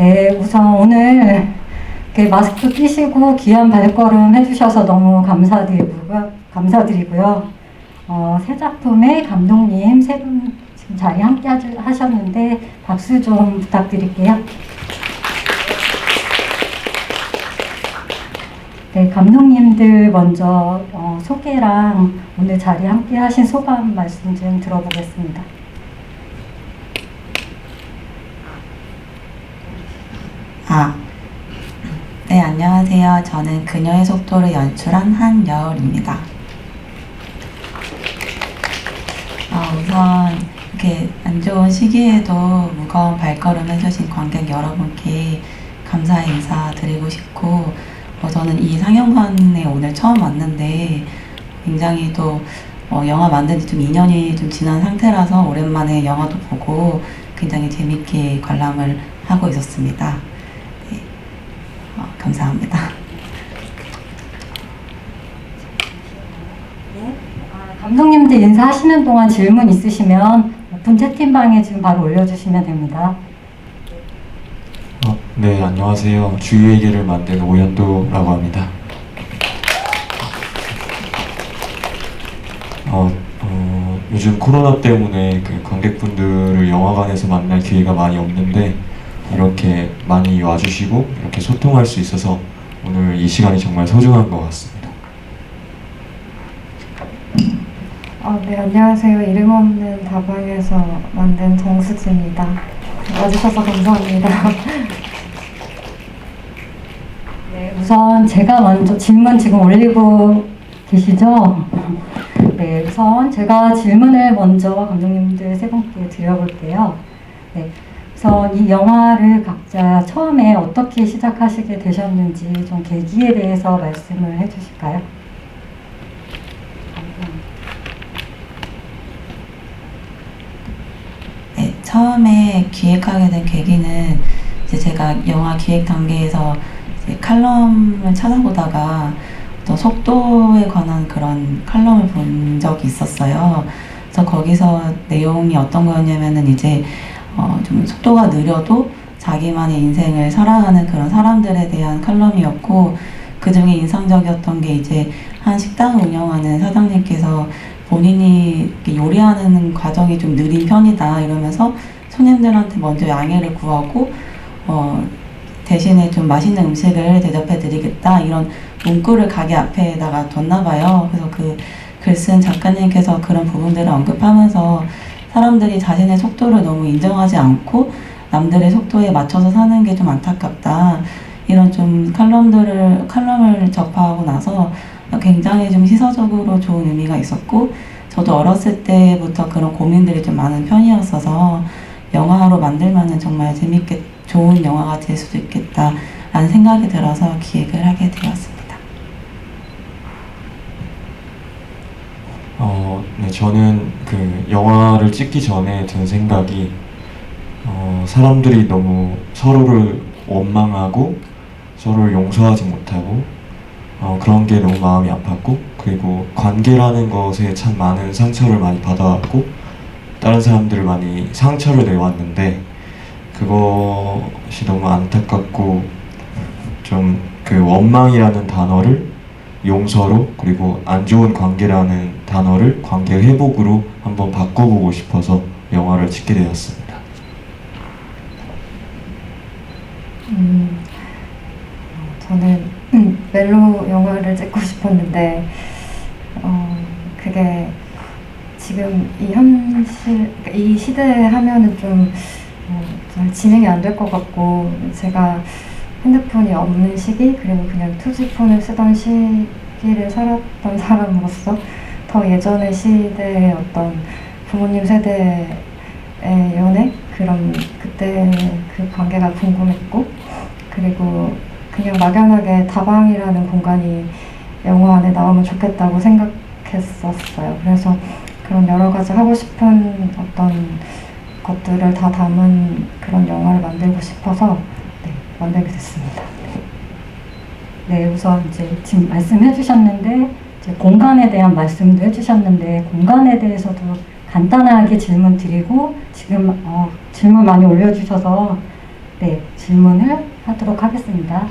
네, 우선 오늘 이렇게 마스크 끼시고 귀한 발걸음 해주셔서 너무 감사드리고요. 새 작품의 감독님 세 분 지금 자리 함께 하셨는데 박수 좀 부탁드릴게요. 네, 감독님들 먼저 소개랑 오늘 자리 함께 하신 소감 말씀 좀 들어보겠습니다. 네, 안녕하세요. 저는 그녀의 속도를 연출한 한여울입니다. 우선 이렇게 안 좋은 시기에도 무거운 발걸음 해주신 관객 여러분께 감사의 인사 드리고 싶고, 저는 이 상영관에 오늘 처음 왔는데 굉장히 또 영화 만든 지 좀 2년이 좀 지난 상태라서 오랜만에 영화도 보고 굉장히 재밌게 관람을 하고 있었습니다. 네, 감사합니다. 감독님들 인사하시는 동안 질문 있으시면 오픈 채팅방에 지금 바로 올려주시면 됩니다. 네, 안녕하세요. 주유회계를 만든 오현도라고 합니다. 요즘 코로나 때문에 그 관객분들을 영화관에서 만날 기회가 많이 없는데 이렇게 많이 와주시고 이렇게 소통할 수 있어서 오늘 이 시간이 정말 소중한 것 같습니다. 네, 안녕하세요. 이름 없는 다방에서 만든 정수지입니다. 와주셔서 감사합니다. 네, 우선 제가 먼저 질문 지금 올리고 계시죠? 네, 우선 제가 질문을 먼저 감독님들 세 분께 드려볼게요. 네, 우선 이 영화를 각자 처음에 어떻게 시작하시게 되셨는지 좀 계기에 대해서 말씀을 해주실까요? 네, 처음에 기획하게 된 계기는 이제 제가 영화 기획 단계에서 이제 칼럼을 찾아보다가 또 속도에 관한 그런 칼럼을 본 적이 있었어요. 그래서 거기서 내용이 어떤 거였냐면은 이제 좀 속도가 느려도 자기만의 인생을 살아가는 그런 사람들에 대한 칼럼이었고, 그 중에 인상적이었던 게 이제 한 식당을 운영하는 사장님께서 본인이 요리하는 과정이 좀 느린 편이다 이러면서 손님들한테 먼저 양해를 구하고 대신에 좀 맛있는 음식을 대접해 드리겠다 이런 문구를 가게 앞에다가 뒀나 봐요. 그래서 그 글 쓴 작가님께서 그런 부분들을 언급하면서 사람들이 자신의 속도를 너무 인정하지 않고 남들의 속도에 맞춰서 사는 게 좀 안타깝다, 이런 좀 칼럼을 접하고 나서 굉장히 좀 시사적으로 좋은 의미가 있었고, 저도 어렸을 때부터 그런 고민들이 좀 많은 편이었어서 영화로 만들면은 정말 재밌게 좋은 영화가 될 수도 있겠다라는 생각이 들어서 기획을 하게 되었습니다. 네, 저는 그 영화를 찍기 전에 든 생각이 사람들이 너무 서로를 원망하고 서로를 용서하지 못하고 그런 게 너무 마음이 아팠고, 그리고 관계라는 것에 참 많은 상처를 많이 받아왔고 다른 사람들을 많이 상처를 내왔는데 그것이 너무 안타깝고, 좀 그 원망이라는 단어를 용서로, 그리고 안 좋은 관계라는 단어를 관계 회복으로 한번 바꿔보고 싶어서 영화를 찍게 되었습니다. 저는 멜로 영화를 찍고 싶었는데 그게 지금 이 시대에 하면은 좀 잘 진행이 안 될 것 같고, 제가 핸드폰이 없는 시기, 그리고 그냥 투지폰을 쓰던 시기를 살았던 사람으로서 더 예전의 시대의 어떤 부모님 세대의 연애, 그때 그 관계가 궁금했고, 그리고 그냥 막연하게 다방이라는 공간이 영화 안에 나오면 좋겠다고 생각했었어요. 그래서 그런 여러 가지 하고 싶은 어떤 것들을 다 담은 그런 영화를 만들고 싶어서 만들게 됐습니다. 네, 우선 이제 지금 말씀해 주셨는데 이제 공간에 대한 말씀도 해주셨는데, 공간에 대해서도 간단하게 질문 드리고, 지금 질문 많이 올려주셔서 네, 질문을 하도록 하겠습니다.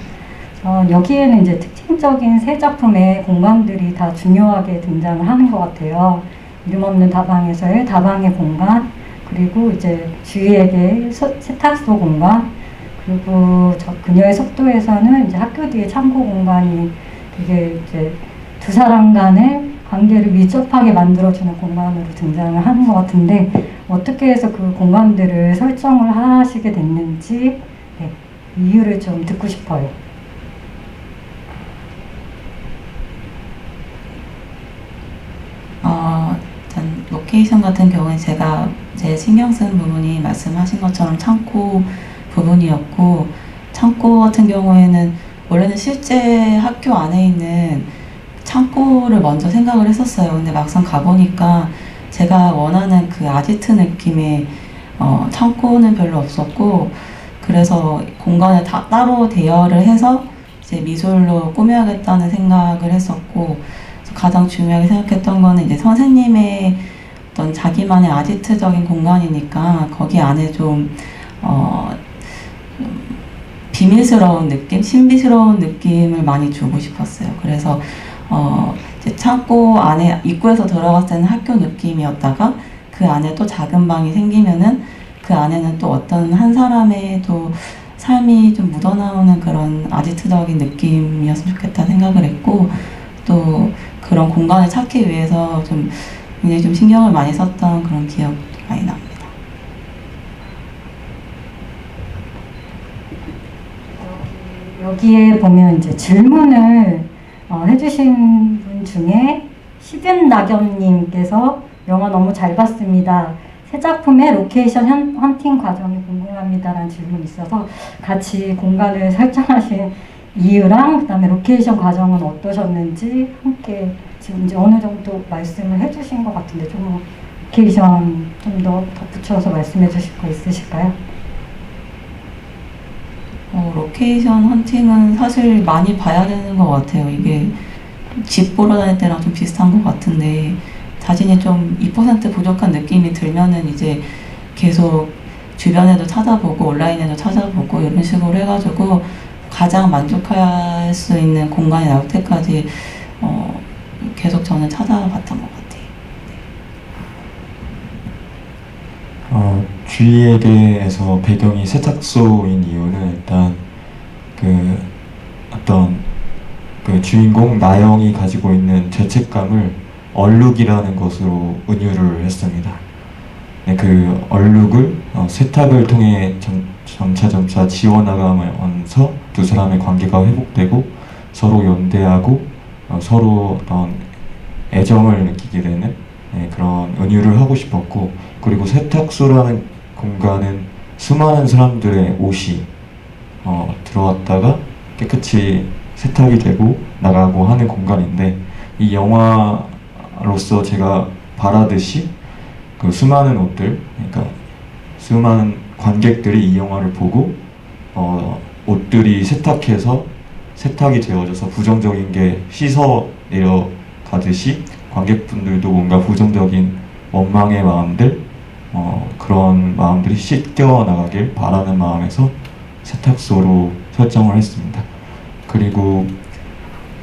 여기에는 이제 특징적인 세 작품의 공간들이 다 중요하게 등장을 하는 것 같아요. 이름 없는 다방에서의 다방의 공간, 그리고 이제 주희에게 세탁소 공간, 그리고 그녀의 속도에서는 이제 학교 뒤에 창고 공간이 되게 이제 두 사람 간의 관계를 밀접하게 만들어주는 공간으로 등장을 하는 것 같은데, 어떻게 해서 그 공간들을 설정을 하시게 됐는지, 네, 이유를 좀 듣고 싶어요. 일단 로케이션 같은 경우에 제가 제 신경 쓴 부분이 말씀하신 것처럼 창고 부분이었고, 창고 같은 경우에는 원래는 실제 학교 안에 있는 창고를 먼저 생각을 했었어요. 근데 막상 가보니까 제가 원하는 그 아지트 느낌의 창고는 별로 없었고, 그래서 공간을 다 따로 대여를 해서 이제 미술로 꾸며야겠다는 생각을 했었고, 가장 중요하게 생각했던 거는 이제 선생님의 어떤 자기만의 아지트적인 공간이니까 거기 안에 좀 비밀스러운 느낌, 신비스러운 느낌을 많이 주고 싶었어요. 그래서 이제 창고 안에 입구에서 들어갔을 때는 학교 느낌이었다가 그 안에 또 작은 방이 생기면은 그 안에는 또 어떤 한 사람의 또 삶이 좀 묻어나오는 그런 아지트적인 느낌이었으면 좋겠다 생각을 했고, 또 그런 공간을 찾기 위해서 좀 굉장히 좀 신경을 많이 썼던 그런 기억이 많이 납니다. 여기에 보면 이제 질문을 해주신 분 중에 시든낙엽님께서 영화 너무 잘 봤습니다. 새 작품의 로케이션 헌팅 과정이 궁금합니다라는 질문이 있어서 같이 공간을 설정하신 이유랑 그다음에 로케이션 과정은 어떠셨는지 함께 지금 이제 어느 정도 말씀을 해주신 것 같은데 좀 로케이션 좀 더 덧붙여서 말씀해 주실 거 있으실까요? 로케이션 헌팅은 사실 많이 봐야 되는 것 같아요. 이게 집 보러 다닐 때랑 좀 비슷한 것 같은데, 자신이 좀 2% 부족한 느낌이 들면은 이제 계속 주변에도 찾아보고 온라인에도 찾아보고 이런 식으로 해가지고 가장 만족할 수 있는 공간이 나올 때까지 계속 저는 찾아봤던 것 같아요. 주희에게에서 배경이 세탁소인 이유는 일단 그 어떤 그 주인공 나영이 가지고 있는 죄책감을 얼룩이라는 것으로 은유를 했습니다. 네, 그 얼룩을 세탁을 통해 점차 지워나가면서 두 사람의 관계가 회복되고 서로 연대하고 서로 어떤 애정을 느끼게 되는, 네, 그런 은유를 하고 싶었고, 그리고 세탁소라는 공간은 수많은 사람들의 옷이 들어왔다가 깨끗이 세탁이 되고 나가고 하는 공간인데, 이 영화로서 제가 바라듯이 그 수많은 옷들, 그러니까 수많은 관객들이 이 영화를 보고 옷들이 세탁이 되어져서 부정적인 게 씻어 내려가듯이 관객분들도 뭔가 부정적인 원망의 마음들, 그런 마음들이 씻겨 나가길 바라는 마음에서 세탁소로 설정을 했습니다. 그리고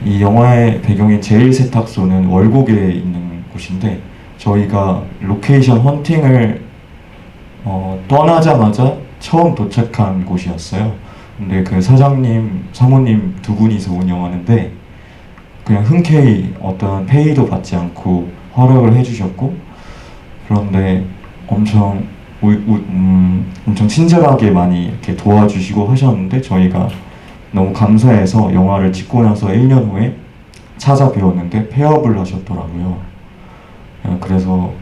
이 영화의 배경인 제1세탁소는 월곡에 있는 곳인데, 저희가 로케이션 헌팅을 떠나자마자 처음 도착한 곳이었어요. 근데 그 사장님, 사모님 두 분이서 운영하는데 그냥 흔쾌히 어떤 페이도 받지 않고 허락을 해주셨고, 그런데 엄청 친절하게 많이 이렇게 도와주시고 하셨는데, 저희가 너무 감사해서 영화를 찍고 나서 1년 후에 찾아뵈었는데 폐업을 하셨더라고요. 그래서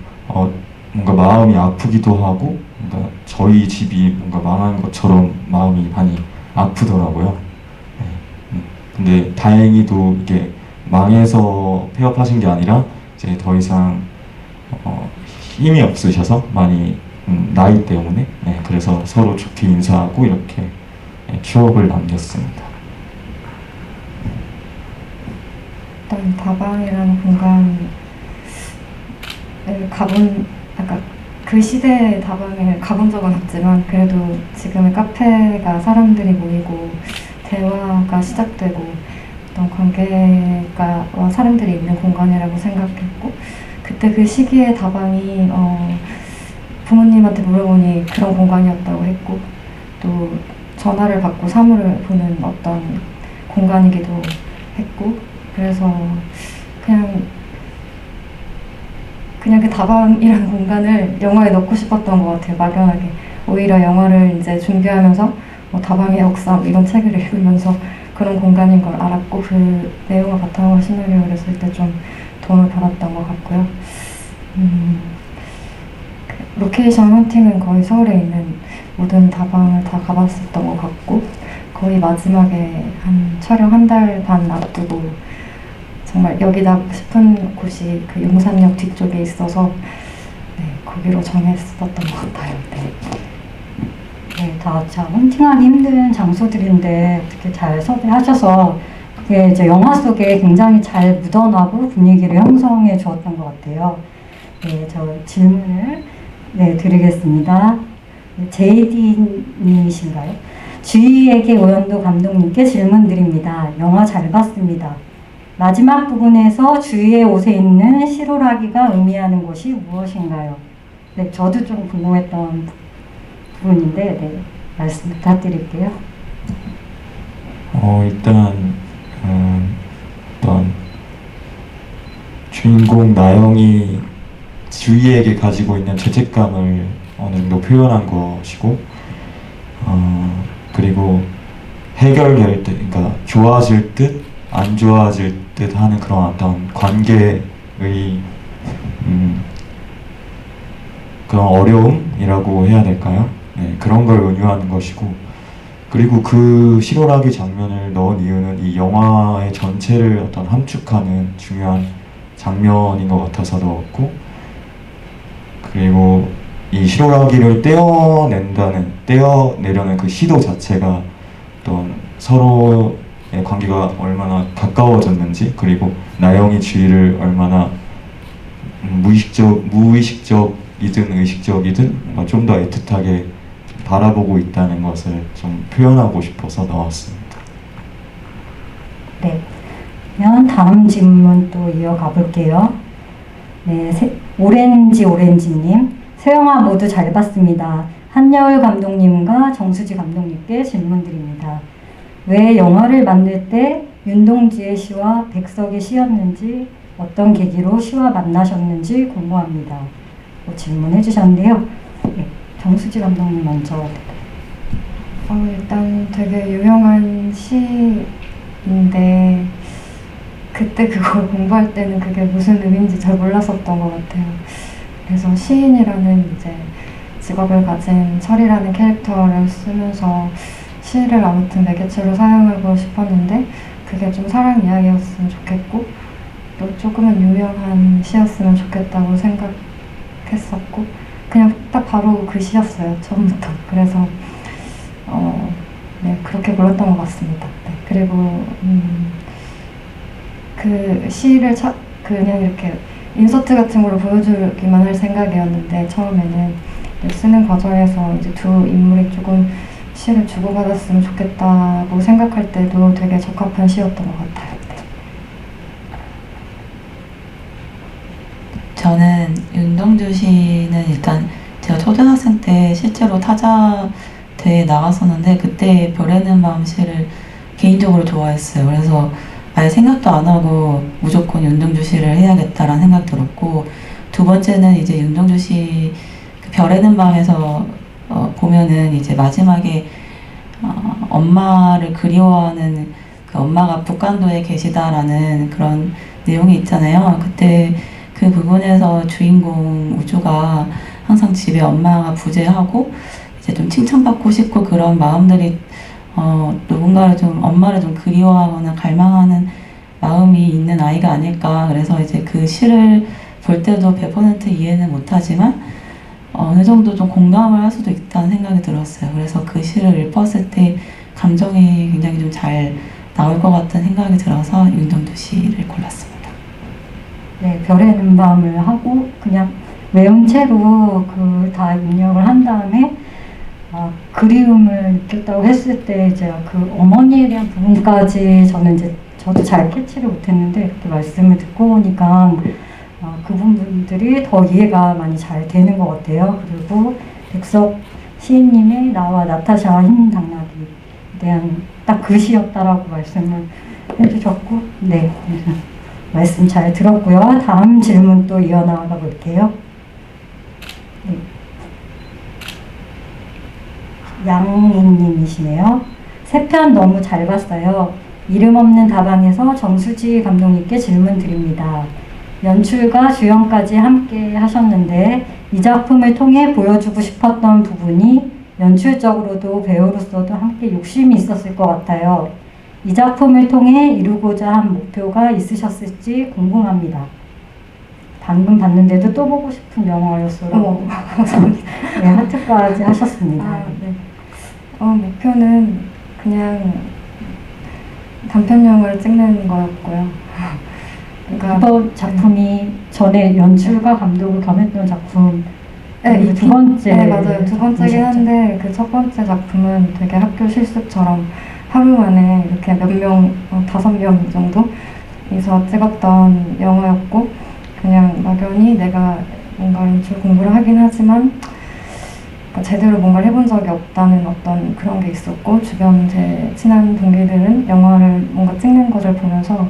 뭔가 마음이 아프기도 하고, 뭔가 저희 집이 뭔가 망한 것처럼 마음이 많이 아프더라고요. 근데 다행히도 이게 망해서 폐업하신 게 아니라 이제 더 이상 힘이 없으셔서 많이 나이 때문에, 네, 그래서 서로 좋게 인사하고 이렇게 추억을 남겼습니다. 일단 다방이라는 공간을 그 시대의 다방을 가본 적은 없지만 그래도 지금의 카페가 사람들이 모이고 대화가 시작되고 어떤 관계가 사람들이 있는 공간이라고 생각했고 그때 그 시기의 다방이 부모님한테 물어보니 그런 공간이었다고 했고 또 전화를 받고 사물을 보는 어떤 공간이기도 했고 그래서 그냥 그 다방이라는 공간을 영화에 넣고 싶었던 것 같아요. 막연하게. 오히려 영화를 이제 준비하면서 뭐 다방의 역사 이런 책을 읽으면서 그런 공간인 걸 알았고 그 내용을 바탕으로 시나리오를 쓸 때 좀 도움을 받았던 것 같고요. 그 로케이션 헌팅은 거의 서울에 있는 모든 다방을 다 가봤었던 것 같고 거의 마지막에 한 촬영 한 달 반 앞두고 정말 여기다 싶은 곳이 그 용산역 뒤쪽에 있어서 네, 거기로 정했었던 것 같아요. 네. 네, 다 참 헌팅하기 힘든 장소들인데 어떻게 잘 섭외하셔서 그게 이제 영화 속에 굉장히 잘 묻어나고 분위기를 형성해 주었던 것 같아요. 네, 저 질문을 드리겠습니다. JD님이신가요? 주희에게 오연도 감독님께 질문 드립니다. 영화 잘 봤습니다. 마지막 부분에서 주희의 옷에 있는 실오라기가 의미하는 것이 무엇인가요? 네, 저도 좀 궁금했던 부분인데 네, 말씀 부탁드릴게요. 일단 어떤 주인공 나영이 주희에게 가지고 있는 죄책감을 어느 정도 표현한 것이고 그리고 해결될 때, 그러니까 좋아질 듯 안 좋아질 듯 하는 그런 어떤 관계의 그런 어려움이라고 해야 될까요? 네, 그런 걸 은유하는 것이고 그리고 그 실오라기 장면을 넣은 이유는 이 영화의 전체를 어떤 함축하는 중요한 장면인 것 같아서 넣었고 그리고 이 실오라기를 떼어내려는 그 시도 자체가 어떤 서로의 관계가 얼마나 가까워졌는지 그리고 나영이 주희를 얼마나 무의식적이든 의식적이든 뭔가 좀 더 애틋하게 바라보고 있다는 것을 좀 표현하고 싶어서 나왔습니다. 네, 그러면 다음 질문 또 이어가 볼게요. 네, 오렌지님, 세 영화 모두 잘 봤습니다. 한여울 감독님과 정수지 감독님께 질문드립니다. 왜 영화를 만들 때 윤동주의 시와 백석의 시였는지 어떤 계기로 시와 만나셨는지 궁금합니다. 질문해 주셨는데요. 네, 정수지 감독님 먼저. 일단 되게 유명한 시인데 그때 그걸 공부할 때는 그게 무슨 의미인지 잘 몰랐었던 것 같아요. 그래서 시인이라는 이제 직업을 가진 철이라는 캐릭터를 쓰면서 시를 아무튼 매개체로 사용하고 싶었는데 그게 좀 사랑 이야기였으면 좋겠고 또 조금은 유명한 시였으면 좋겠다고 생각했었고 그냥 딱 바로 그 시였어요. 처음부터. 그래서 네, 그렇게 골랐던 것 같습니다. 네, 그리고 그 시를 그냥 이렇게 인서트 같은 걸로 보여주기만 할 생각이었는데 처음에는 쓰는 과정에서 이제 두 인물이 조금 시를 주고받았으면 좋겠다고 생각할 때도 되게 적합한 시였던 것 같아요. 네. 저는 윤동주 씨는 일단 제가 초등학생 때 실제로 타자 대회에 나갔었는데 그때 별에는 마음 시를 개인적으로 좋아했어요. 그래서 아예 생각도 안 하고 무조건 윤동주 씨를 해야겠다라는 생각 들었고 두 번째는 이제 윤동주 씨 그 별에는 밤에서 보면은 이제 마지막에 엄마를 그리워하는 그 엄마가 북한도에 계시다라는 그런 내용이 있잖아요. 그때 그 부분에서 주인공 우주가 항상 집에 엄마가 부재하고 이제 좀 칭찬받고 싶고 그런 마음들이 누군가를 좀 엄마를 좀 그리워하거나 갈망하는 마음이 있는 아이가 아닐까. 그래서 이제 그 시를 볼 때도 100% 이해는 못하지만 어느 정도 좀 공감을 할 수도 있다는 생각이 들었어요. 그래서 그 시를 읽었을 때 감정이 굉장히 좀 잘 나올 것 같은 생각이 들어서 윤동주 시를 골랐습니다. 네, 별에는 밤을 하고 그냥 외운 채로 그 다 입력을 한 다음에 그리움을 느꼈다고 했을 때 이제 그 어머니에 대한 부분까지 저는 이제 저도 잘 캐치를 못했는데 그렇게 말씀을 듣고 오니까 그 부분들이 더 이해가 많이 잘 되는 것 같아요. 그리고 백석 시인님의 나와 나타샤 흰 당나귀에 대한 딱 그 시였다라고 말씀을 해주셨고, 네, 말씀 잘 들었고요. 다음 질문 또 이어나가 볼게요. 네. 양인님이시네요. 세 편 너무 잘 봤어요. 이름 없는 다방에서 정수지 감독님께 질문 드립니다. 연출과 주연까지 함께 하셨는데 이 작품을 통해 보여주고 싶었던 부분이 연출적으로도 배우로서도 함께 욕심이 있었을 것 같아요. 이 작품을 통해 이루고자 한 목표가 있으셨을지 궁금합니다. 방금 봤는데도 또 보고 싶은 영화였어요. 감사합니다. 네, 하트까지 하셨습니다. 네. 목표는 그냥 단편영을 찍는 거였고요. 그러니까 이번 작품이 전에 연출과 감독을 겸했던 작품 네, 두 번째. 네, 맞아요. 두 번째긴 한데 그 첫 번째 작품은 되게 학교 실습처럼 하루 만에 이렇게 몇 명, 5명 정도에서 찍었던 영화였고 그냥 막연히 내가 뭔가 연출 공부를 하긴 하지만 그러니까 제대로 뭔가를 해본 적이 없다는 어떤 그런 게 있었고 주변 제 친한 동기들은 영화를 뭔가 찍는 것을 보면서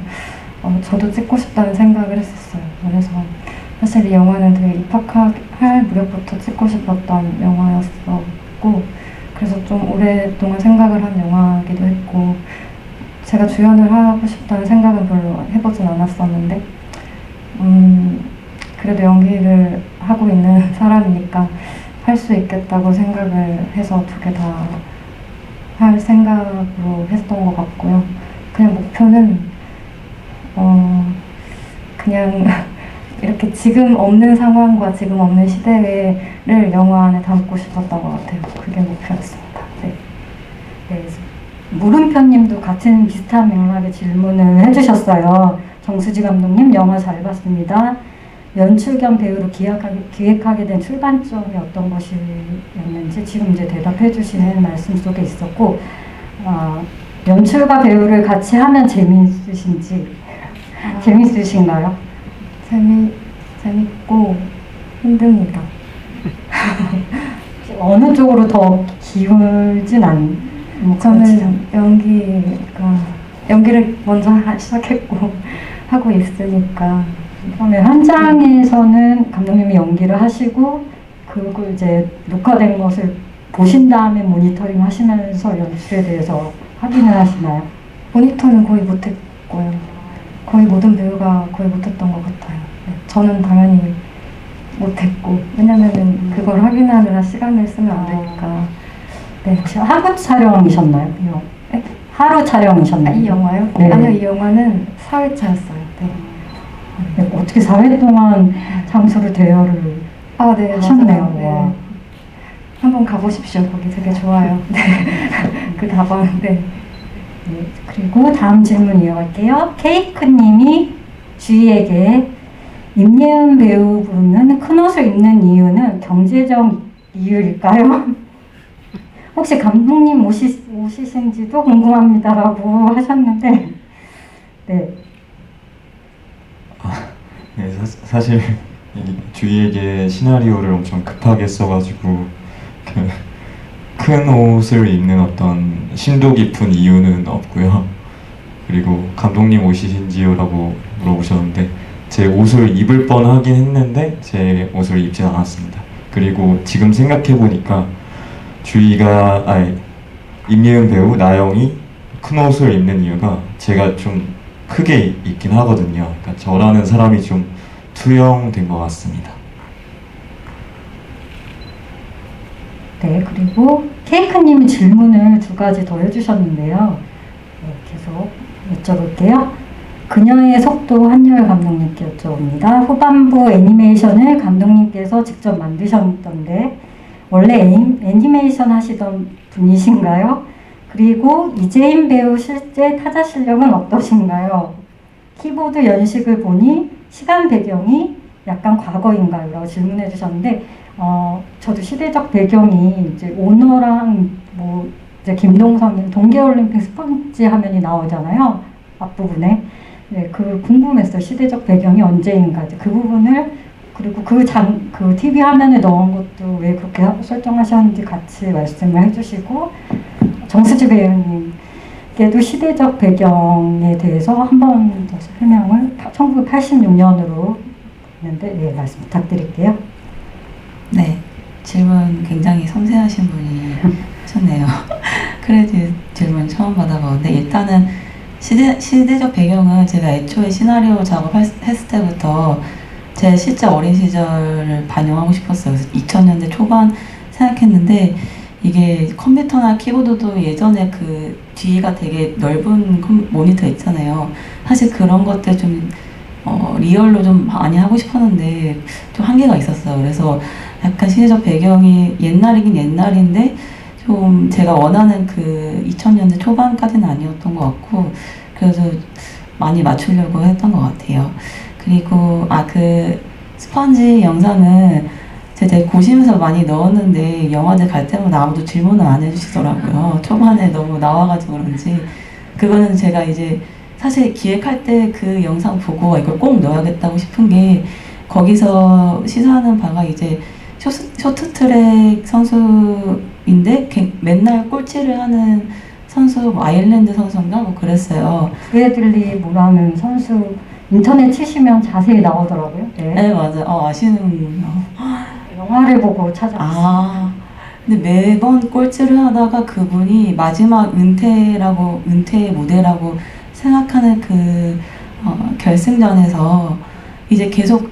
저도 찍고 싶다는 생각을 했었어요. 그래서 사실 이 영화는 되게 입학할 무렵부터 찍고 싶었던 영화였었고 그래서 좀 오랫동안 생각을 한 영화이기도 했고 제가 주연을 하고 싶다는 생각은 별로 해보진 않았었는데 그래도 연기를 하고 있는 사람이니까 할 수 있겠다고 생각을 해서 두 개 다 할 생각으로 했던 것 같고요. 그냥 목표는 그냥 이렇게 지금 없는 상황과 지금 없는 시대를 영화 안에 담고 싶었던 것 같아요. 그게 목표였습니다. 네. 네, 물음표님도 같은 비슷한 맥락의 질문을 해주셨어요. 정수지 감독님 영화 잘 봤습니다. 연출 겸 배우로 기획하게 된 출발점이 어떤 것이었는지 지금 이제 대답해 주시는 말씀 속에 있었고 연출과 배우를 같이 하면 재미있으신지 재미있으신가요? 재밌고 힘듭니다. 어느 쪽으로 더 기울진 않? 저는 연기를 먼저 시작했고 하고 있으니까 그러면 현장에서는 감독님이 연기를 하시고 그걸 이제 녹화된 것을 보신 다음에 모니터링 하시면서 연출에 대해서 확인을 하시나요? 모니터는 거의 못했고요. 거의 모든 배우가 거의 못했던 것 같아요. 네, 저는 당연히 못했고 왜냐면은 그걸 확인하느라 시간을 쓰면 안 되니까. 네, 혹시 하루 촬영이셨나요? 네? 하루 촬영이셨나요? 이 영화요? 네. 아니요, 이 영화는 4회차였어요. 네. 네, 어떻게 4회 동안 장소를 대여를 네, 하셨네요. 맞아요. 네. 와. 한번 가보십시오. 거기 되게 좋아요. 네. 그 다방. 네. 네, 그리고 다음 질문 이어갈게요. 케이크님이 주희에게 임예은 배우분은 큰 옷을 입는 이유는 경제적 이유일까요? 혹시 감독님 옷이신지도 궁금합니다라고 하셨는데, 네. 네, 사실 이 주희에게 시나리오를 엄청 급하게 써가지고 큰 옷을 입는 어떤 심도 깊은 이유는 없고요. 그리고 감독님 옷이신지요라고 물어보셨는데 제 옷을 입을 뻔하긴 했는데 제 옷을 입진 않았습니다. 그리고 지금 생각해 보니까 임예은 배우 나영이 큰 옷을 입는 이유가 제가 좀 크게 입긴 하거든요. 그러니까 저라는 사람이 좀 투영된 것 같습니다. 네, 그리고 케이크님이 질문을 두 가지 더 해주셨는데요. 네, 계속 여쭤볼게요. 그녀의 속도 한열 감독님께 여쭤봅니다. 후반부 애니메이션을 감독님께서 직접 만드셨던데 원래 애니메이션 하시던 분이신가요? 그리고 이재인 배우 실제 타자 실력은 어떠신가요? 키보드 연식을 보니 시간 배경이 약간 과거인가요? 라고 질문해 주셨는데, 저도 시대적 배경이 이제 오너랑 뭐 이제 김동성님 동계올림픽 스펀지 화면이 나오잖아요. 앞부분에. 네, 그 궁금했어요. 시대적 배경이 언제인가. 이제 그 부분을, 그리고 그 TV 화면에 넣은 것도 왜 그렇게 설정하셨는지 같이 말씀을 해주시고, 정수지 배우님께도 시대적 배경에 대해서 한 번 더 설명을 1986년으로 했는데, 네, 말씀 부탁드릴게요. 네, 질문 굉장히 섬세하신 분이 하셨네요. 크레딧 질문 처음 받아보는데, 일단은 시대적 배경은 제가 애초에 시나리오 작업했을 때부터 제 실제 어린 시절을 반영하고 싶었어요. 그래서 2000년대 초반 생각했는데, 이게 컴퓨터나 키보드도 예전에 그 뒤가 되게 넓은 모니터 있잖아요. 사실 그런 것들 좀 리얼로 좀 많이 하고 싶었는데 좀 한계가 있었어요. 그래서 약간 시대적 배경이 옛날이긴 옛날인데 좀 제가 원하는 그 2000년대 초반까지는 아니었던 것 같고, 그래서 많이 맞추려고 했던 것 같아요. 그리고 그 스펀지 영상은 제가 되게 고심해서 많이 넣었는데 영화제 갈 때마다 아무도 질문을 안 해주시더라고요. 초반에 너무 나와가지고 그런지. 그거는 제가 이제 사실 기획할 때 그 영상 보고 이걸 꼭 넣어야겠다고 싶은 게, 거기서 시사하는 바가 이제 쇼트트랙 선수인데 맨날 꼴찌를 하는 선수, 뭐 아일랜드 선수인가 뭐 그랬어요. 브래들리 뭐라는 선수 인터넷 치시면 자세히 나오더라고요. 네. 네, 맞아요. 아시는. 영화를 보고 찾아봤어요. 근데 매번 꼴찌를 하다가 그분이 마지막 은퇴 무대라고 생각하는 그 결승전에서 이제 계속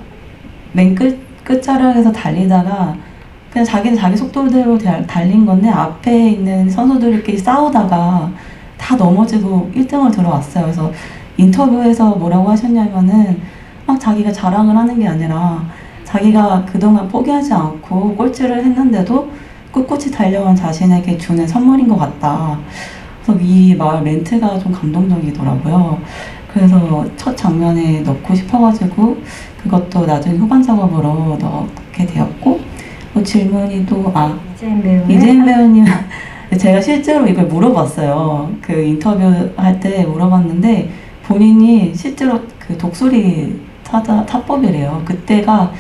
맨 끝자락에서 달리다가 그냥 자기 속도대로 달린 건데, 앞에 있는 선수들끼리 싸우다가 다 넘어지고 1등을 들어왔어요. 그래서 인터뷰에서 뭐라고 하셨냐면은 막 자기가 자랑을 하는 게 아니라 자기가 그동안 포기하지 않고 꼴찌를 했는데도 꿋꿋이 달려온 자신에게 주는 선물인 것 같다. 그래서 이 말 멘트가 좀 감동적이더라고요. 그래서 첫 장면에 넣고 싶어가지고 그것도 나중에 후반 작업으로 넣게 되었고, 뭐 질문이 또 이재인 배우님 제가 실제로 이걸 물어봤어요. 그 인터뷰 할 때 물어봤는데 본인이 실제로 그 독수리 타법이래요. 그때가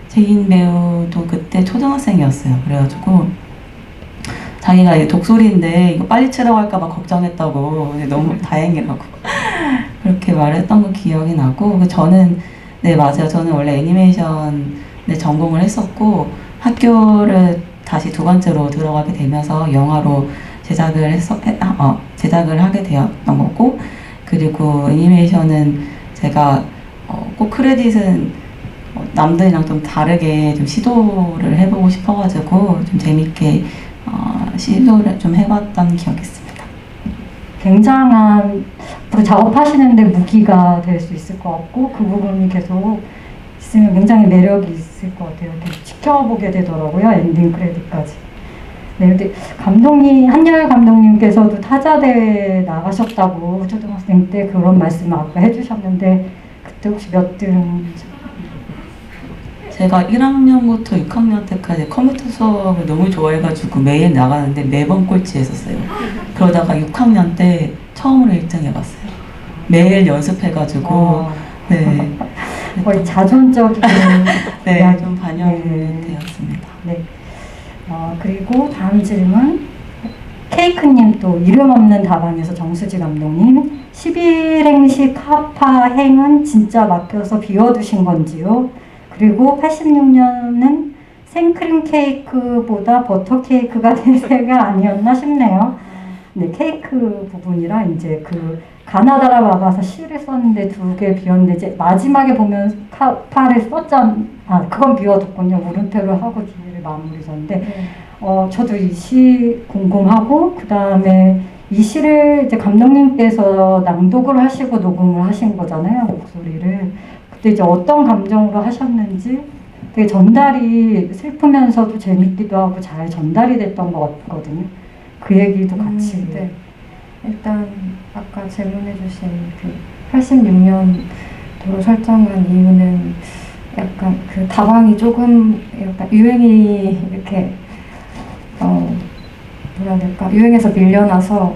재인 배우도 그때 초등학생이었어요. 그래가지고 자기가 이제 독수리인데 이거 빨리 치라고 할까봐 걱정했다고, 너무 다행이라고 그렇게 말했던 거 기억이 나고, 저는 네 맞아요. 저는 원래 애니메이션 전공을 했었고 학교를 다시 두 번째로 들어가게 되면서 영화로 제작을 하게 되었던 거고, 그리고 애니메이션은 제가 꼭 크레딧은 남들이랑 좀 다르게 좀 시도를 해보고 싶어가지고 좀 재밌게 시도를 좀 해봤던 기억이 있습니다. 굉장한 앞으로 작업하시는데 무기가 될 수 있을 것 같고, 그 부분이 계속 있으면 굉장히 매력이 있을 것 같아요. 계속 지켜보게 되더라고요. 엔딩 크레딧까지. 네, 근데 한열 감독님께서도 타자대회 나가셨다고 초등학생 때 그런 말씀을 아까 해주셨는데, 그때 혹시 몇 등? 제가 1학년부터 6학년 때까지 컴퓨터 수업을 너무 좋아해가지고 매일 나가는데 매번 꼴찌했었어요. 그러다가 6학년 때 처음으로 1등 해봤어요. 매일 연습해가지고. 네. 거의 자존적인 네, 좀 반영이 네. 되었습니다. 네. 그리고 다음 질문. 케이크님 또 이름 없는 다방에서 정수지 감독님. 11행시 카파행은 진짜 맡겨서 비워두신 건지요? 그리고 86년은 생크림 케이크보다 버터 케이크가 대세가 아니었나 싶네요. 네, 케이크 부분이라 이제 그 가나다라 막아서 시를 썼는데 두 개 비웠는데 이제 마지막에 보면 카파를 그건 비워뒀군요. 물음표를 하고 뒤를 마무리 졌는데 저도 이 시 궁금하고, 그 다음에 이 시를 이제 감독님께서 낭독을 하시고 녹음을 하신 거잖아요, 목소리를. 그때 이제 어떤 감정으로 하셨는지 되게 전달이 슬프면서도 재밌기도 하고 잘 전달이 됐던 것 같거든요. 그 얘기도 같이. 네. 일단 아까 질문해주신 그 86년도로 설정한 이유는 약간 그 다방이 조금 약간 유행이 이렇게 뭐라 해야 될까, 유행에서 밀려나서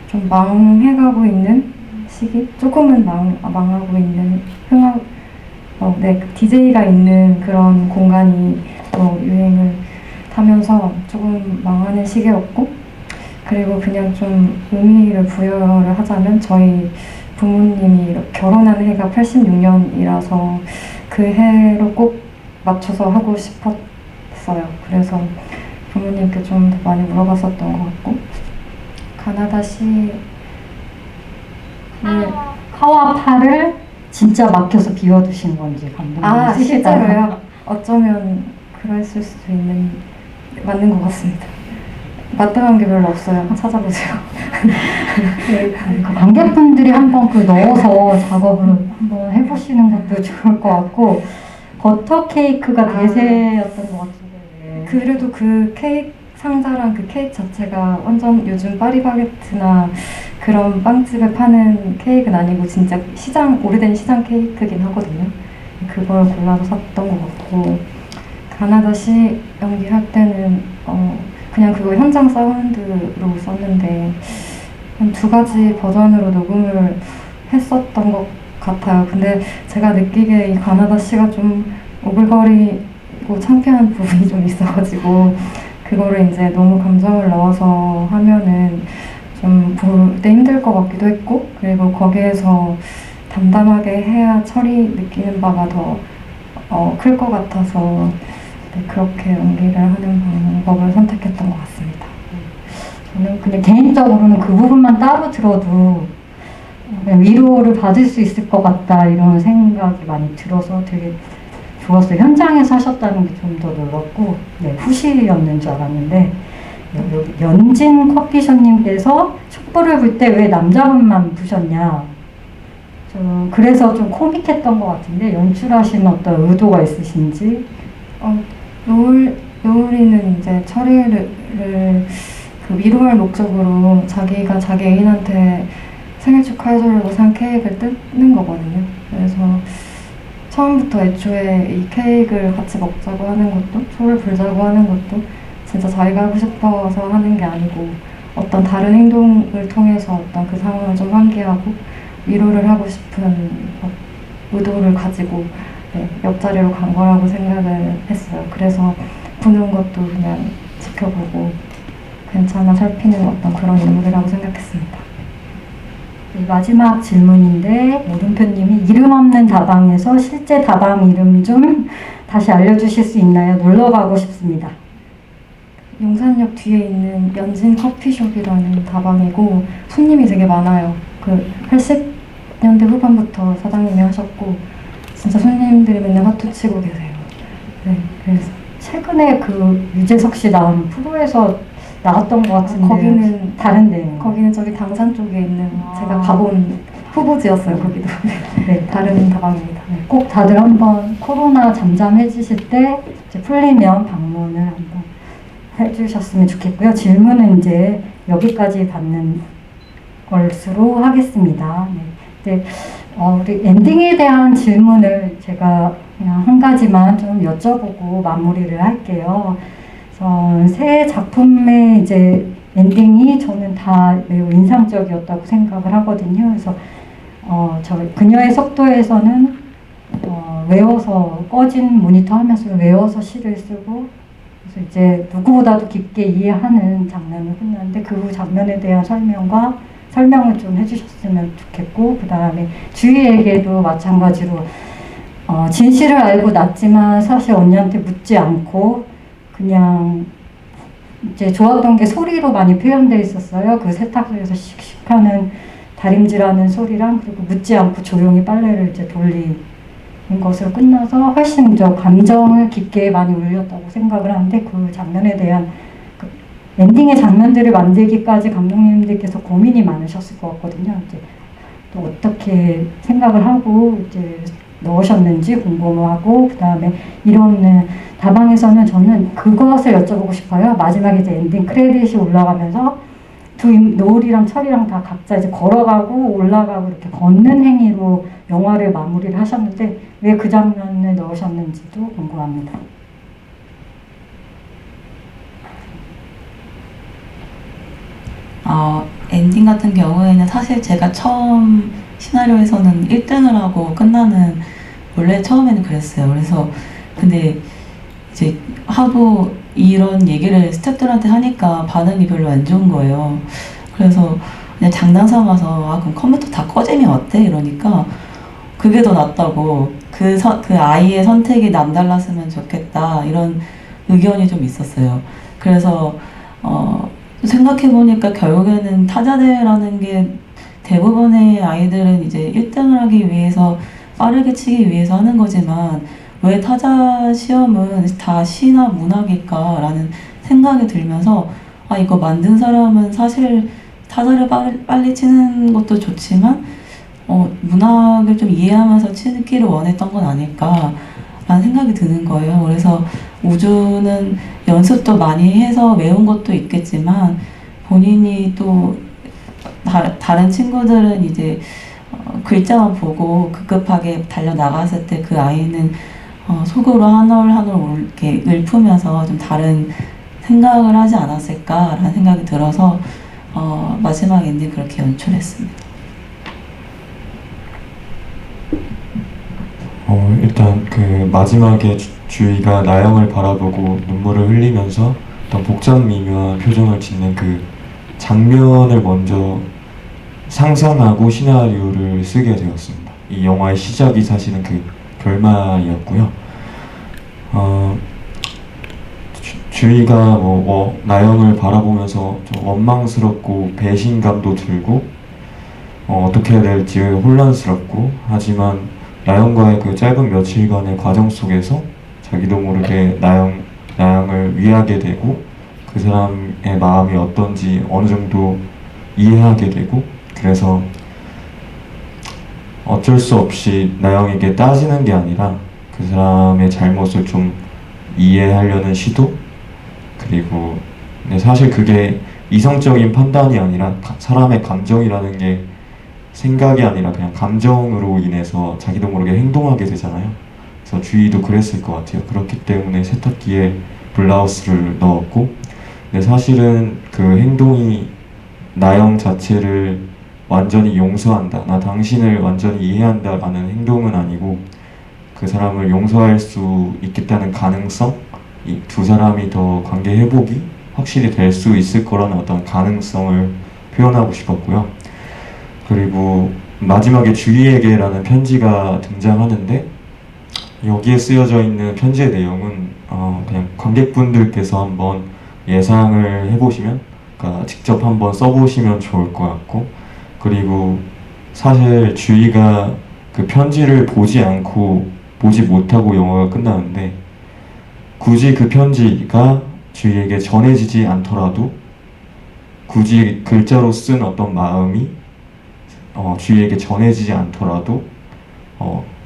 좀 망해가고 있는 시기, 조금은 망하고 있는 DJ가 있는 그런 공간이 유행을 타면서 조금 망하는 시기였고, 그리고 그냥 좀 의미를 부여를 하자면 저희 부모님이 결혼한 해가 86년이라서 그 해로 꼭 맞춰서 하고 싶었어요. 그래서 부모님께 좀 더 많이 물어봤었던 것 같고, 가나다시 카와파를 진짜 막혀서 비워두신 건지 감독님 쓰시다가. 실제로요? 어쩌면 그랬을 수도 있는, 맞는 것 같습니다. 마땅한 게 별로 없어요. 찾아보세요. 그 관객분들이 한번 넣어서 작업을 한번 해보시는 것도 좋을 것 같고, 버터 케이크가 대세였던 것 같은데. 그래도 그 케이크 상자랑 그 케이크 자체가 완전 요즘 파리바게트나 그런 빵집에 파는 케이크는 아니고 진짜 오래된 시장 케이크긴 하거든요. 그걸 골라서 샀던 것 같고, 가나다시 연기할 때는 그냥 그거 현장 사운드로 썼는데 한 2가지 버전으로 녹음을 했었던 것 같아요. 근데 제가 느끼기에 이 가나다시가 좀 오글거리고 창피한 부분이 좀 있어가지고, 그거를 이제 너무 감정을 넣어서 하면은 좀 볼 때 힘들 것 같기도 했고, 그리고 거기에서 담담하게 해야 철이 느끼는 바가 더 클 것 같아서 그렇게 연기를 하는 방법을 선택했던 것 같습니다. 저는 근데 개인적으로는 그 부분만 따로 들어도 위로를 받을 수 있을 것 같다 이런 생각이 많이 들어서 되게 좋았어요. 현장에서 하셨다는 게 좀 더 놀랐고, 후시였는 줄 알았는데, 여기 연진 커피숍님께서 촛불을 불 때 왜 남자분만 부셨냐, 그래서 좀 코믹했던 것 같은데 연출하신 어떤 의도가 있으신지. 노을이는 이제 철이를 그 위로할 목적으로 자기가 자기 애인한테 생일 축하해주려고 산 케이크를 뜯는 거거든요. 그래서 처음부터 애초에 이 케이크를 같이 먹자고 하는 것도, 초를 불자고 하는 것도 진짜 자기가 하고 싶어서 하는 게 아니고 어떤 다른 행동을 통해서 어떤 그 상황을 좀 환기하고 위로를 하고 싶은 의도를 가지고 옆자리로 간 거라고 생각을 했어요. 그래서 부는 것도 그냥 지켜보고 괜찮아 살피는 어떤 그런 인물이라고 생각했습니다. 마지막 질문인데, 모름표님이 이름 없는 다방에서 실제 다방 이름 좀 다시 알려주실 수 있나요? 놀러 가고 싶습니다. 용산역 뒤에 있는 연진 커피숍이라는 다방이고 손님이 되게 많아요. 그 80년대 후반부터 사장님이 하셨고 진짜 손님들이 맨날 화투 치고 계세요. 그래서 최근에 그 유재석 씨 나온 프로에서 나왔던 것 같은데. 거기는 다른데. 거기는 저기 당산 쪽에 있는 제가 가본 후보지였어요. 거기도. 다른 다방입니다. 꼭 다들 한번 코로나 잠잠해지실 때 이제 풀리면 방문을 한번 해주셨으면 좋겠고요. 질문은 이제 여기까지 받는 것으로 하겠습니다. 우리 엔딩에 대한 질문을 제가 그냥 한 가지만 좀 여쭤보고 마무리를 할게요. 새 작품의 이제 엔딩이 저는 다 매우 인상적이었다고 생각을 하거든요. 그래서 저 그녀의 속도에서는 외워서 꺼진 모니터 하면서 외워서 시를 쓰고, 그래서 이제 누구보다도 깊게 이해하는 장면을 끝났는데 그 장면에 대한 설명을 좀 해주셨으면 좋겠고, 그 다음에 주희에게도 마찬가지로 진실을 알고 났지만 사실 언니한테 묻지 않고 그냥 이제 좋았던 게 소리로 많이 표현되어 있었어요. 그 세탁소에서 씩씩하는 다림질하는 소리랑, 그리고 묻지 않고 조용히 빨래를 이제 돌리는 것으로 끝나서 훨씬 더 감정을 깊게 많이 울렸다고 생각을 하는데, 그 장면에 대한 그 엔딩의 장면들을 만들기까지 감독님들께서 고민이 많으셨을 것 같거든요. 이제 또 어떻게 생각을 하고 이제 넣으셨는지 궁금하고, 그 다음에 이런 다방에서는 저는 그것을 여쭤보고 싶어요. 마지막에 이제 엔딩 크레딧이 올라가면서 노을이랑 철이랑 다 각자 이제 걸어가고 올라가고 이렇게 걷는 행위로 영화를 마무리를 하셨는데 왜 그 장면을 넣으셨는지도 궁금합니다. 엔딩 같은 경우에는 사실 제가 처음 시나리오에서는 1등을 하고 끝나는, 원래 처음에는 그랬어요. 그래서 근데 이제 하고 이런 얘기를 스태프들한테 하니까 반응이 별로 안 좋은 거예요. 그래서 그냥 장난 삼아서 그럼 컴퓨터 다 꺼지면 어때? 이러니까 그게 더 낫다고, 그 아이의 선택이 남달랐으면 좋겠다, 이런 의견이 좀 있었어요. 그래서 생각해보니까 결국에는 타자대회라는 게 대부분의 아이들은 이제 1등을 하기 위해서, 빠르게 치기 위해서 하는 거지만 왜 타자 시험은 다 시나 문학일까라는 생각이 들면서, 이거 만든 사람은 사실 타자를 빨리 치는 것도 좋지만 문학을 좀 이해하면서 치기를 원했던 건 아닐까라는 생각이 드는 거예요. 그래서 우주는 연습도 많이 해서 외운 것도 있겠지만 본인이 또 다른 친구들은 이제 글자만 보고 급급하게 달려 나갔을 때 그 아이는 속으로 한 올 한 올 이렇게 읊으면서 좀 다른 생각을 하지 않았을까라는 생각이 들어서 마지막 엔딩 그렇게 연출했습니다. 일단 그 마지막에 주희가 나영을 바라보고 눈물을 흘리면서 어떤 복잡 미묘한 표정을 짓는 그 장면을 먼저 상상하고 시나리오를 쓰게 되었습니다. 이 영화의 시작이 사실은 그 결말이었고요. 주희가 나영을 바라보면서 좀 원망스럽고 배신감도 들고 어떻게 해야 될지 혼란스럽고, 하지만 나영과의 그 짧은 며칠간의 과정 속에서 자기도 모르게 나영을 위하게 되고 그 사람의 마음이 어떤지 어느 정도 이해하게 되고, 그래서 어쩔 수 없이 나영에게 따지는 게 아니라 그 사람의 잘못을 좀 이해하려는 시도, 그리고 근데 사실 그게 이성적인 판단이 아니라 사람의 감정이라는 게 생각이 아니라 그냥 감정으로 인해서 자기도 모르게 행동하게 되잖아요. 그래서 주희도 그랬을 것 같아요. 그렇기 때문에 세탁기에 블라우스를 넣었고, 근데 사실은 그 행동이 나영 자체를 완전히 용서한다, 나 당신을 완전히 이해한다 라는 행동은 아니고, 그 사람을 용서할 수 있겠다는 가능성, 이 두 사람이 더 관계 회복이 확실히 될 수 있을 거라는 어떤 가능성을 표현하고 싶었고요. 그리고 마지막에 주희에게라는 편지가 등장하는데, 여기에 쓰여져 있는 편지의 내용은 그냥 관객분들께서 한번 예상을 해보시면, 그러니까 직접 한번 써보시면 좋을 것 같고, 그리고 사실 주희가 그 편지를 보지 못하고 영화가 끝나는데, 굳이 그 편지가 주희에게 전해지지 않더라도, 굳이 글자로 쓴 어떤 마음이 주희에게 전해지지 않더라도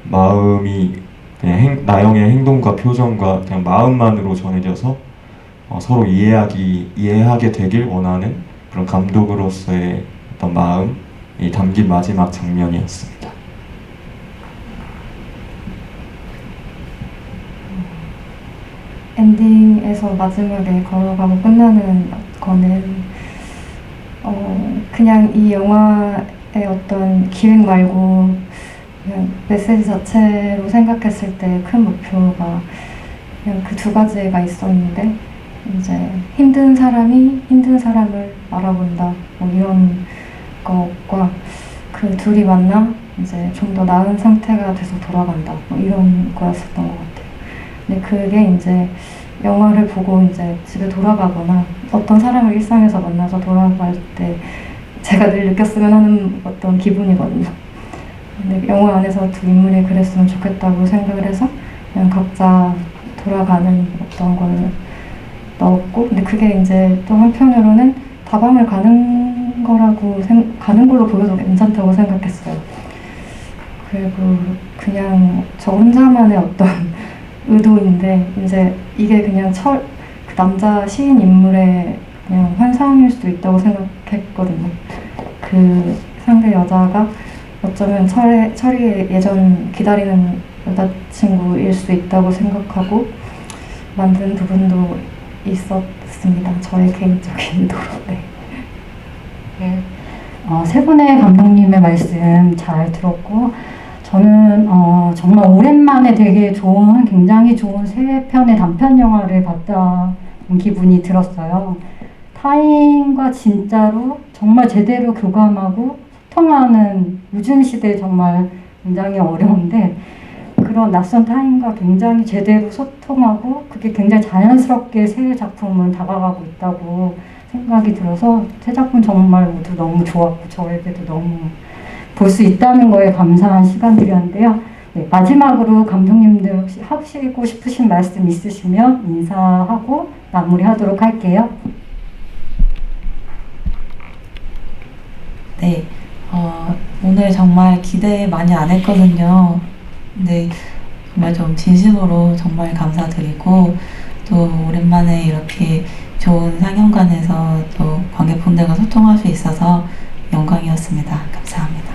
마음이 그냥 나영의 행동과 표정과 그냥 마음만으로 전해져서 서로 이해하게 되길 원하는 그런 감독으로서의 어떤 마음이 담긴 마지막 장면이었습니다. 엔딩에서 마지막에 걸어가고 끝나는 거는 그냥 이 영화의 어떤 기획 말고 그냥 메시지 자체로 생각했을 때 큰 목표가 그냥 그 두 가지가 있었는데, 이제 힘든 사람이 힘든 사람을 알아본다, 뭐 이런 것과 그 둘이 만나 이제 좀 더 나은 상태가 돼서 돌아간다, 뭐 이런 거였었던 것 같아요. 근데 그게 이제 영화를 보고 이제 집에 돌아가거나 어떤 사람을 일상에서 만나서 돌아갈 때 제가 늘 느꼈으면 하는 어떤 기분이거든요. 근데 영화 안에서 두 인물이 그랬으면 좋겠다고 생각을 해서 그냥 각자 돌아가는 어떤 걸 넣었고, 근데 그게 이제 또 한편으로는 다방을 가는 걸로 보여도 괜찮다고 생각했어요. 그리고 그냥 저 혼자만의 어떤 의도인데, 이제 이게 그냥 그 남자 시인 인물의 그냥 환상일 수도 있다고 생각했거든요. 그 상대 여자가 어쩌면 철이 예전 기다리는 여자친구일 수 있다고 생각하고 만든 부분도 있었습니다. 저의 개인적인 의도로. 네. 네. 세 분의 감독님의 말씀 잘 들었고, 저는 정말 오랜만에 되게 좋은, 굉장히 좋은 세 편의 단편 영화를 봤다는 기분이 들었어요. 타인과 진짜로 정말 제대로 교감하고 소통하는 요즘 시대에 정말 굉장히 어려운데, 그런 낯선 타인과 굉장히 제대로 소통하고 그게 굉장히 자연스럽게 새 작품은 다가가고 있다고 생각이 들어서 새 작품 정말 모두 너무 좋았고 저에게도 너무 볼 수 있다는 거에 감사한 시간들이었는데요. 네, 마지막으로 감독님들 혹시 하시고 싶으신 말씀 있으시면 인사하고 마무리하도록 할게요. 네, 오늘 정말 기대 많이 안 했거든요. 근데 정말 좀 진심으로 정말 감사드리고 또 오랜만에 이렇게 좋은 상영관에서 또 관객분들과 소통할 수 있어서 영광이었습니다. 감사합니다.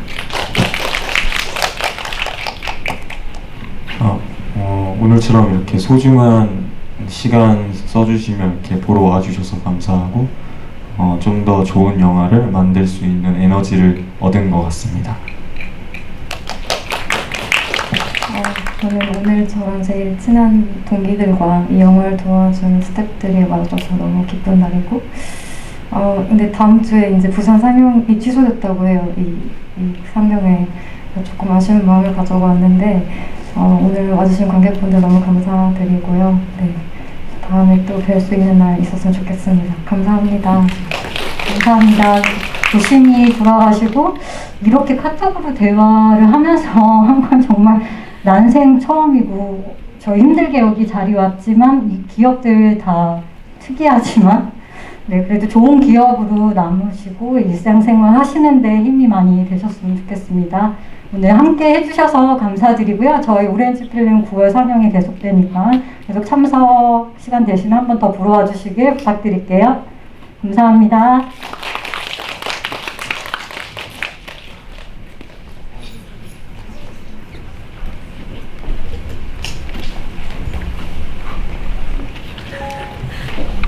오늘처럼 이렇게 소중한 시간 써주시면 이렇게 보러 와주셔서 감사하고 좀 더 좋은 영화를 만들 수 있는 에너지를 얻은 것 같습니다. 저는 오늘 저랑 제일 친한 동기들과 이 영화를 도와준 스태프들이 와줘서 너무 기쁜 날이고, 근데 다음 주에 이제 부산 상영이 취소됐다고 해요. 이 상영에 조금 아쉬운 마음을 가지고 왔는데, 오늘 와주신 관객분들 너무 감사드리고요. 네, 다음에 또 뵐 수 있는 날 있었으면 좋겠습니다. 감사합니다. 감사합니다. 조심히 돌아가시고, 이렇게 카톡으로 대화를 하면서 한 건 정말 난생 처음이고, 저 힘들게 여기 자리 왔지만 이 기업들 다 특이하지만 네, 그래도 좋은 기업으로 남으시고 일상생활 하시는데 힘이 많이 되셨으면 좋겠습니다. 오늘 함께 해주셔서 감사드리고요. 저희 오렌지 필름 9월 상영이 계속되니까 계속 참석 시간 되시면 한 번 더 보러 와주시길 부탁드릴게요. 감사합니다.